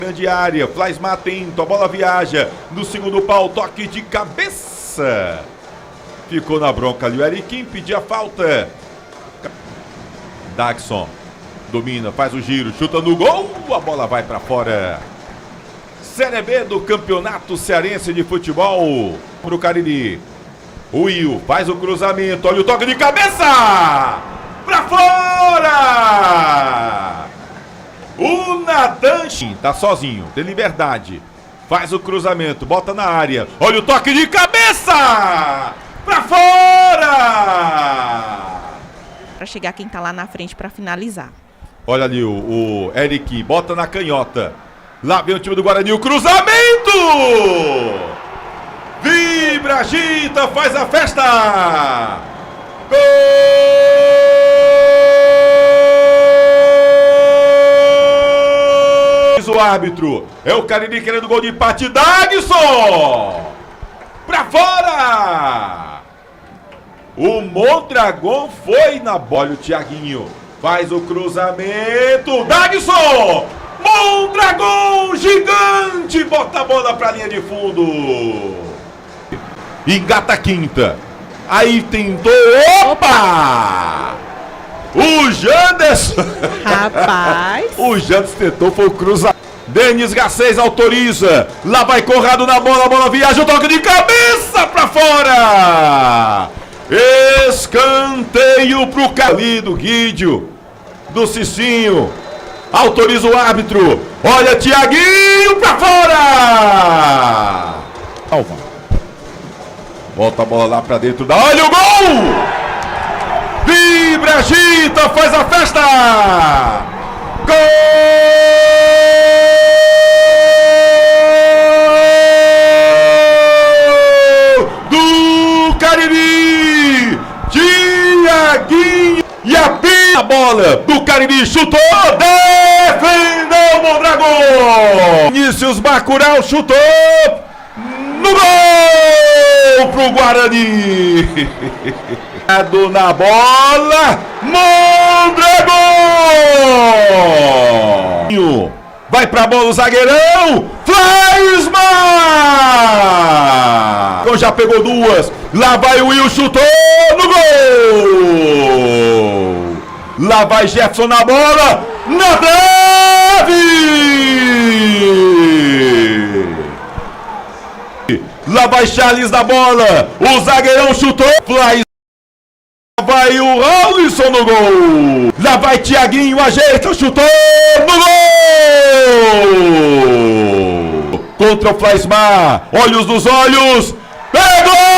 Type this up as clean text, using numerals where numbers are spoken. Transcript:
Grande área, Flaismar atento, a bola viaja no segundo pau, toque de cabeça. Ficou na bronca ali o Eriquim, pediu a falta. Dagson domina, faz o giro, chuta no gol, a bola vai pra fora. Série B do Campeonato Cearense de Futebol pro Cariri. O Will faz o cruzamento, olha o toque de cabeça! Pra fora! O Natan tá sozinho, tem liberdade. Faz o cruzamento, bota na área. Olha o toque de cabeça! Pra fora! Pra chegar quem tá lá na frente pra finalizar. Olha ali o Eric, bota na canhota. Lá vem o time do Guarani, o cruzamento! Vibra, agita, faz a festa! Gol! O árbitro é o Cariri querendo gol de empate. Dagson! Pra fora! O Mondragon foi na bola. O Thiaguinho faz o cruzamento. Dagson! Mondragon gigante! Bota a bola pra linha de fundo. Engata a quinta. Aí tentou. Opa! O Janderson! Rapaz! O Janderson tentou, foi o cruzamento. Denis Garcês autoriza. Lá vai Conrado na bola, a bola viaja, o toque de cabeça pra fora. Escanteio pro Cali do Guídio, do Cicinho. Autoriza o árbitro. Olha, Thiaguinho pra fora. Calma. Volta a bola lá pra dentro da... Olha o gol! Vibra, agita, faz a festa! Gol do Cariri! Thiaguinho! E a bola do Cariri chutou! Defendeu o Mondragon! Vinícius Bacurau chutou! No gol pro Guarani! Na bola, Mondragon! Vai pra bola o zagueirão, Flaismar! Já pegou duas, lá vai o Will, chutou no gol! Lá vai Jefferson na bola, na trave! Lá vai Charles na bola, o zagueirão chutou, Flaismar! Vai o Alisson no gol. Lá vai Thiaguinho, ajeita, chutou no gol. Contra o Flaismar. Olhos nos olhos. Pegou!